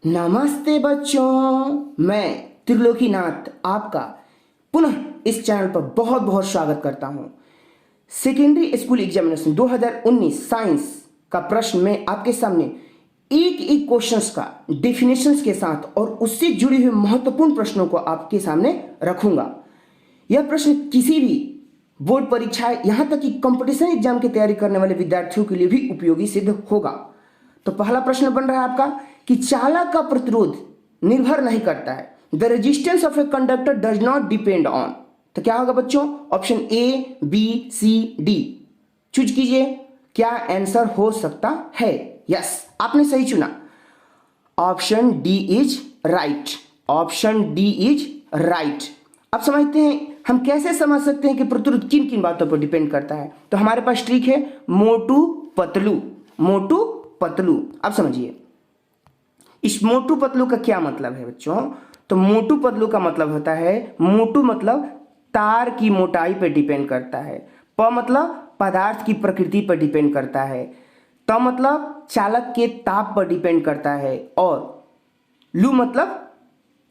नमस्ते बच्चों, मैं त्रिलोकीनाथ आपका पुनः इस चैनल पर बहुत बहुत स्वागत करता हूं। सेकेंडरी स्कूल एग्जामिनेशन 2019 साइंस का प्रश्न मैं आपके सामने एक एक क्वेश्चंस का डेफिनेशंस के साथ और उससे जुड़े हुए महत्वपूर्ण प्रश्नों को आपके सामने रखूंगा। यह प्रश्न किसी भी बोर्ड परीक्षा यहाँ तक कि कंपटीशन एग्जाम की तैयारी करने वाले विद्यार्थियों के लिए भी उपयोगी सिद्ध होगा। तो पहला प्रश्न बन रहा है आपका कि चालक का प्रतिरोध निर्भर नहीं करता है। The resistance of a conductor does not depend on. तो क्या होगा बच्चों? Option A, B, C, D choose कीजिए, क्या आंसर हो सकता है? यस, आपने सही चुना। Option D is right. Option D is right. अब समझते हैं हम कैसे समझ सकते हैं कि प्रतिरोध किन किन बातों पर डिपेंड करता है। तो हमारे पास ट्रिक है मोटू पतलू। मोटू पतलू, अब समझिए इस मोटू पतलू का क्या मतलब है बच्चों। तो मोटू पतलू का मतलब होता है, मोटू मतलब तार की मोटाई पर डिपेंड करता है, प मतलब पदार्थ की प्रकृति पर डिपेंड करता है, त मतलब चालक के ताप पर डिपेंड करता है, और लू मतलब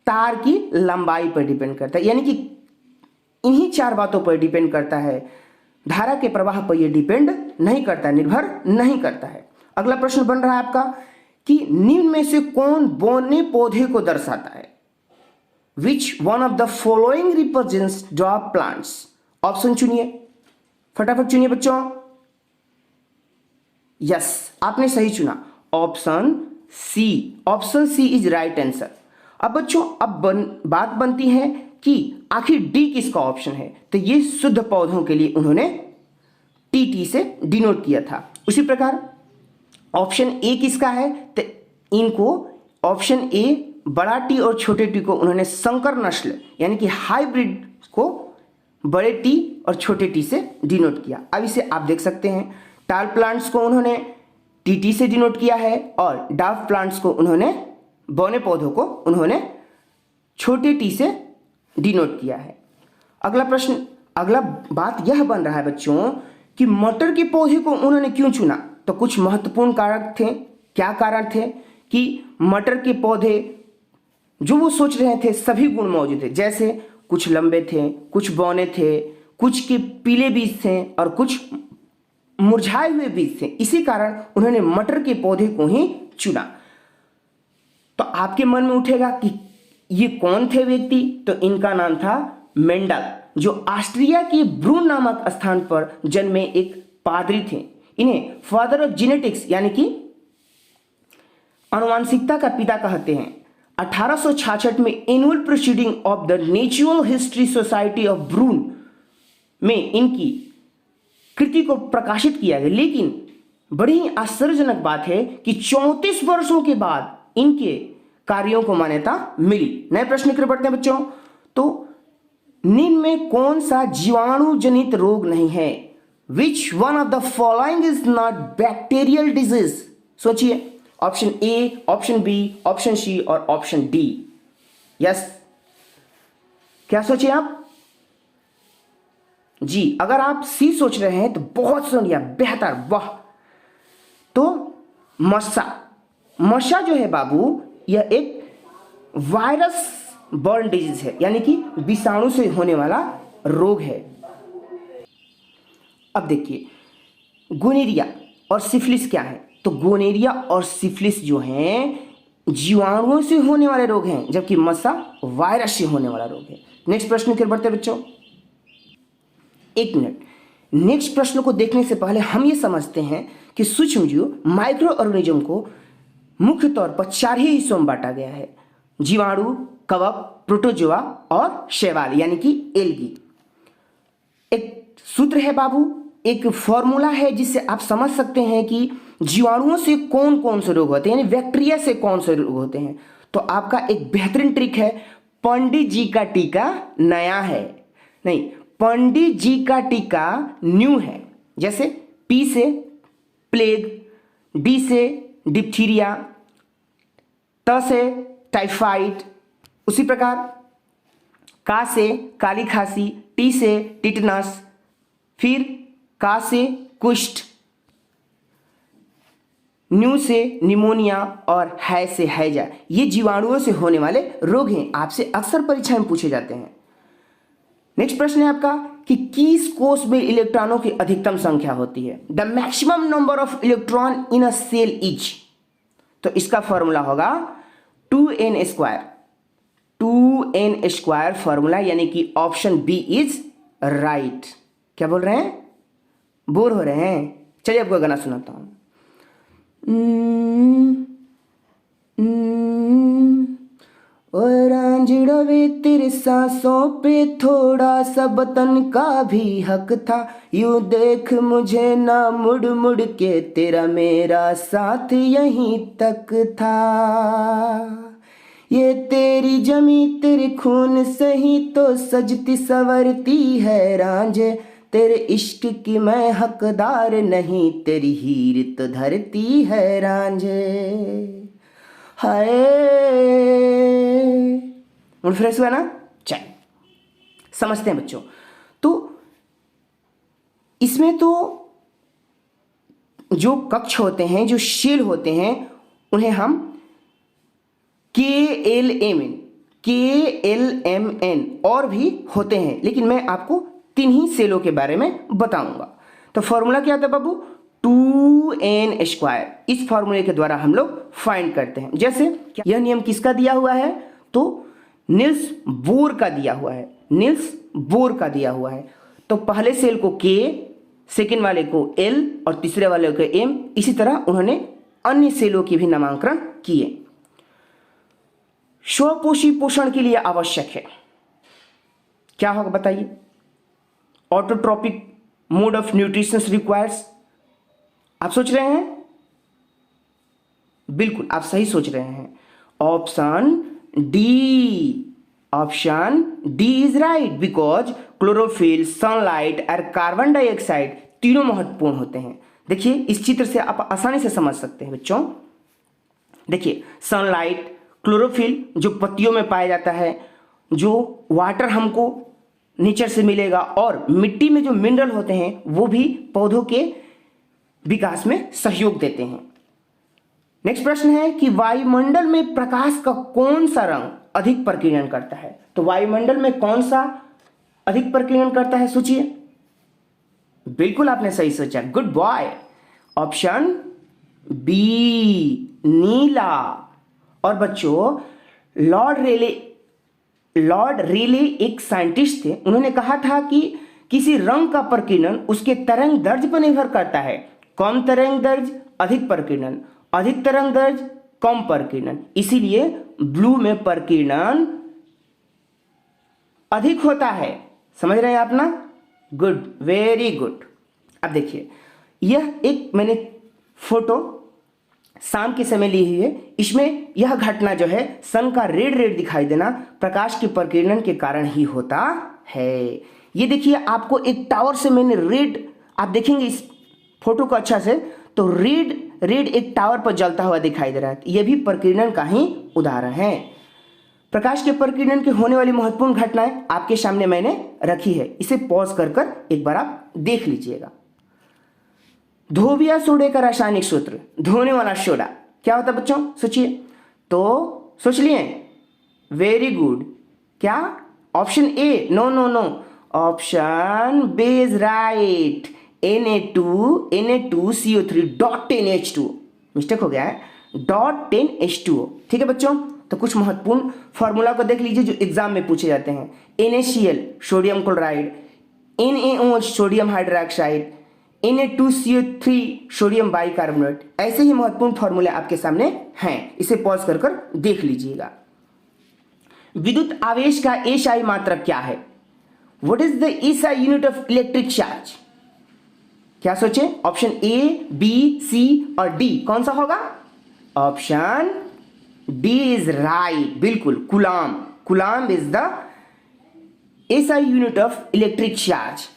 तार की लंबाई पर डिपेंड करता है। यानी कि इन्हीं चार बातों पर डिपेंड करता है, धारा के प्रवाह पर यह डिपेंड नहीं करता, निर्भर नहीं करता है। अगला प्रश्न बन रहा है आपका कि निम्न में से कौन बौने पौधे को दर्शाता है? Which one of the following represents drop plants? Option चुनिए, फटाफट चुनिए बच्चों। यस, आपने सही चुना, option C. Option C is right answer. अब बच्चों बात बनती है कि आखिर डी किसका ऑप्शन है। तो ये शुद्ध पौधों के लिए उन्होंने टी से डिनोट किया था। उसी प्रकार ऑप्शन ए किसका है? तो इनको ऑप्शन ए बड़ा टी और छोटे टी को उन्होंने संकर नस्ल यानी कि हाइब्रिड को बड़े टी और छोटे टी से डिनोट किया। अब इसे आप देख सकते हैं, टाल प्लांट्स को उन्होंने टी से डिनोट किया है और डाफ प्लांट्स को उन्होंने, बौने पौधों को उन्होंने छोटे टी से डिनोट किया है। अगला बात यह बन रहा है बच्चों कि मटर के पौधे को उन्होंने क्यों चुना। तो कुछ महत्वपूर्ण कारक थे। क्या कारण थे? कि मटर के पौधे जो वो सोच रहे थे सभी गुण मौजूद थे, जैसे कुछ लंबे थे, कुछ बौने थे, कुछ के पीले बीज थे और कुछ मुरझाए हुए बीज थे। इसी कारण उन्होंने मटर के पौधे को ही चुना। तो आपके मन में उठेगा कि ये कौन थे व्यक्ति? तो इनका नाम था मेंडल, जो ऑस्ट्रिया के ब्रून नामक स्थान पर जन्मे एक पादरी थे। इन्हें फादर ऑफ जेनेटिक्स यानी कि आनुवांशिकता का पिता कहते हैं। 1866 में annual proceeding of the natural history society of Brunn में इनकी कृति को प्रकाशित किया गया। लेकिन बड़ी ही आश्चर्यजनक बात है कि 34 वर्षों के बाद इनके कार्यों को मान्यता मिली। नए प्रश्न की ओर बढ़ते हैं बच्चों। तो निम्न में कौन सा जीवाणु जनित रोग नहीं है? Which one of the following is not bacterial disease? सोचिए, option A, option B, option C और ऑप्शन डी। यस, क्या सोचिए आप जी? अगर आप सी सोच रहे हैं तो बहुत सुनिए, बेहतर, वाह। तो मशा जो है बाबू, यह एक वायरस बर्न डिजीज है, यानी कि विषाणु से होने वाला रोग है। अब देखिए गोनेरिया और सिफिलिस क्या है। तो गोनेरिया और सिफिलिस जो हैं जीवाणुओं से होने वाले रोग हैं, जबकि मशा वायरस से होने वाला रोग है। नेक्स्ट प्रश्न की ओर बढ़ते हैं बच्चों। एक मिनट, नेक्स्ट प्रश्न को देखने से पहले हम ये समझते हैं कि सूक्ष्मजीव माइक्रो ऑर्गेनिज्म को मुख्य तौर पर चार ही हिस्सों में बांटा गया है: जीवाणु, कवक, प्रोटोजोआ और शैवाल यानी कि एल्गी। एक सूत्र है बाबू, एक फॉर्मूला है जिससे आप समझ सकते हैं कि जीवाणुओं से कौन कौन से रोग होते हैं, यानी बैक्टीरिया से कौन से रोग होते हैं। तो आपका एक बेहतरीन ट्रिक है, पंडित जी का टीका नया है, नहीं, पंडित जी का टीका न्यू है। जैसे पी से प्लेग, डी से डिप्थीरिया, ट से टाइफाइड, उसी प्रकार का से काली खांसी, टी से टिटनस, फिर का से कुष्ठ, न्यू से निमोनिया और है से हैजा, ये जीवाणुओं से होने वाले रोग हैं, आपसे अक्सर परीक्षा में पूछे जाते हैं। नेक्स्ट प्रश्न है आपका कि किस कोष में इलेक्ट्रॉनों की अधिकतम संख्या होती है? The maximum number of electron in a cell is, तो इसका फॉर्मूला होगा 2n square. 2n square formula, यानी कि ऑप्शन बी इज राइट। क्या बोल रहे हैं? बोर हो रहे हैं? चलिए आपको गाना सुनाता हूं। और रांझड़ा वे तेरे सांसों पे थोड़ा सा बतन का भी हक था, यूं देख मुझे ना मुड़ मुड़ के, तेरा मेरा साथ यहीं तक था। ये तेरी जमी तेरे खून से ही तो सजती संवरती है रांझे, तेरे इश्क की मैं हकदार नहीं, तेरी हीर तो धरती है रांझे। हाय, मूड फ्रेश हुआ ना? चल समझते हैं बच्चों। तो इसमें तो जो कक्ष होते हैं, जो शेल होते हैं, उन्हें हम KLMN और भी होते हैं, लेकिन मैं आपको 3 ही सेलों के बारे में बताऊंगा। तो फॉर्मूला क्या था बाबू? 2n square. इस फॉर्मूले के द्वारा हम लोग फाइंड करते हैं। जैसे यह नियम किसका दिया हुआ है? तो निल्स बोर का दिया हुआ है। निल्स बोर का दिया हुआ है। तो पहले सेल को K, सेकेंड वाले को L और तीसरे वाले को M, इसी तरह उन्होंने अन्य सेलों के भी नामांकन किए। स्वपोषी पोषण के लिए आवश्यक है, क्या होगा बताइए? Autotrophic mode of nutrition requires. आप सोच रहे हैं? बिल्कुल आप सही सोच रहे हैं। Option D, option D is right, because chlorophyll, sunlight और कार्बन डाइऑक्साइड तीनों महत्वपूर्ण होते हैं। देखिए इस चित्र से आप आसानी से समझ सकते हैं बच्चों। देखिए सनलाइट, क्लोरोफिल जो पत्तियों में पाया जाता है, जो वाटर हमको नेचर से मिलेगा, और मिट्टी में जो मिनरल होते हैं वो भी पौधों के विकास में सहयोग देते हैं। नेक्स्ट प्रश्न है कि वायुमंडल में प्रकाश का कौन सा रंग अधिक प्रकीर्णन करता है? तो वायुमंडल में कौन सा अधिक प्रकीर्णन करता है, सोचिए। बिल्कुल आपने सही सोचा, गुड बॉय। ऑप्शन बी, नीला। और बच्चों लॉर्ड रेले एक साइंटिस्ट थे, उन्होंने कहा था कि किसी रंग का प्रकीर्णन उसके तरंग दैर्ध्य पर निर्भर करता है। कम तरंग दैर्ध्य अधिक प्रकीर्णन, अधिक तरंग दैर्ध्य कम प्रकीर्णन, इसीलिए ब्लू में प्रकीर्णन अधिक होता है। समझ रहे हैं आप ना? Good, very good. अब देखिए यह एक मैंने फोटो शाम के समय ली हुई है। इसमें यह घटना जो है, सन का रेड रेड दिखाई देना प्रकाश के प्रकीर्णन के कारण ही होता है। ये देखिए आपको एक टावर से मैंने रेड, आप देखेंगे इस फोटो को अच्छा से, तो रेड एक टावर पर जलता हुआ दिखाई दे रहा है। यह भी प्रकीर्णन का ही उदाहरण है। प्रकाश के प्रकीर्णन के होने वाली महत्वपूर्ण घटनाएं आपके सामने मैंने रखी है, इसे पॉज कर एक बार आप देख लीजिएगा। धोबिया सोडे का रासायनिक सूत्र, धोने वाला सोडा, क्या होता है बच्चों? सोचिए। तो सोच लिए? Very good. क्या? Option A? No, option B is right, Na2CO3 dot 10H2। Mistake हो गया है, डॉट 10H2O। ठीक है बच्चों, तो कुछ महत्वपूर्ण फॉर्मूला को देख लीजिए जो एग्जाम में पूछे जाते हैं। NaCl sodium chloride, NaOH sodium hydroxide, Na2CO3 sodium bicarbonate. ऐसे ही महत्वपूर्ण फॉर्मूले आपके सामने हैं, इसे पॉज कर देख लीजिएगा। विद्युत आवेश का SI मात्रक क्या है? What is the SI unit of electric charge? क्या सोचे? ऑप्शन ए, बी, सी और डी, कौन सा होगा? ऑप्शन डी इज राइट, बिल्कुल, coulomb. Coulomb is the SI unit of electric charge.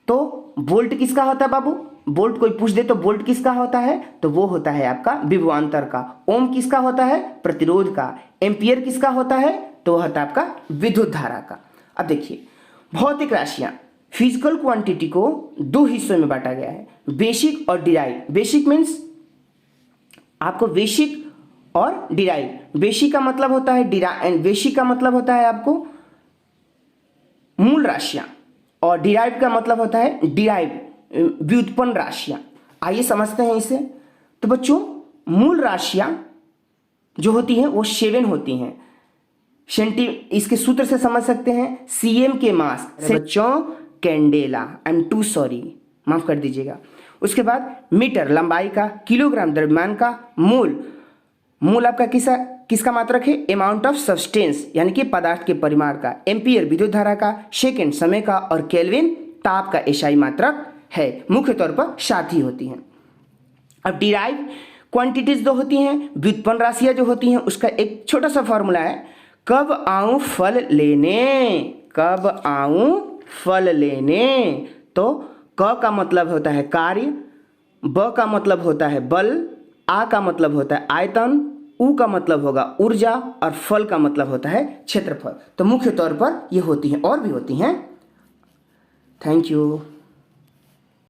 तो वोल्ट किसका होता है बाबू? वोल्ट कोई पूछ दे तो वोल्ट किसका होता है? तो वो होता है आपका विभवांतर का। ओम किसका होता है? प्रतिरोध का। एम्पियर किसका होता है? तो वह होता है आपका विद्युत धारा का। अब देखिए भौतिक राशियां, फिजिकल क्वांटिटी को 2 हिस्सों में बांटा गया है, बेसिक और डिराइव। बेसिक मीन्स आपको बेसिक और डिराइव। बेसिक का मतलब होता है बेसिक का मतलब होता है आपको मूल राशियां, और डिराइव का मतलब होता है डिराइव, व्युत्पन्न राशियां। आइए समझते हैं इसे। तो बच्चों, मूल राशियां जो होती हैं वो 7 होती हैं। इसके सूत्र से समझ सकते हैं, सीएम के मास बच्चों candela, I am too sorry, माफ कर दीजिएगा। उसके बाद मीटर लंबाई का, किलोग्राम द्रव्यमान का, मूल आपका किसका मात्रक है, अमाउंट ऑफ सब्सटेंस यानी कि पदार्थ के परिमाण का, एम्पियर विद्युत धारा का, सेकेंड समय का, और केल्विन ताप का एसआई मात्रक है। मुख्य तौर पर 7 ही होती हैं। अब डिराइव क्वांटिटीज जो होती हैं, व्युत्पन्न राशियां जो होती हैं, उसका एक छोटा सा फॉर्मूला है, कब आऊं फल लेने, कब आऊं फल लेने। तो क का मतलब होता है कार्य, ब का मतलब होता है बल, आ का मतलब होता है आयतन, उ का मतलब होगा ऊर्जा, और फल का मतलब होता है क्षेत्रफल। तो मुख्य तौर पर ये होती हैं, और भी होती हैं। Thank you.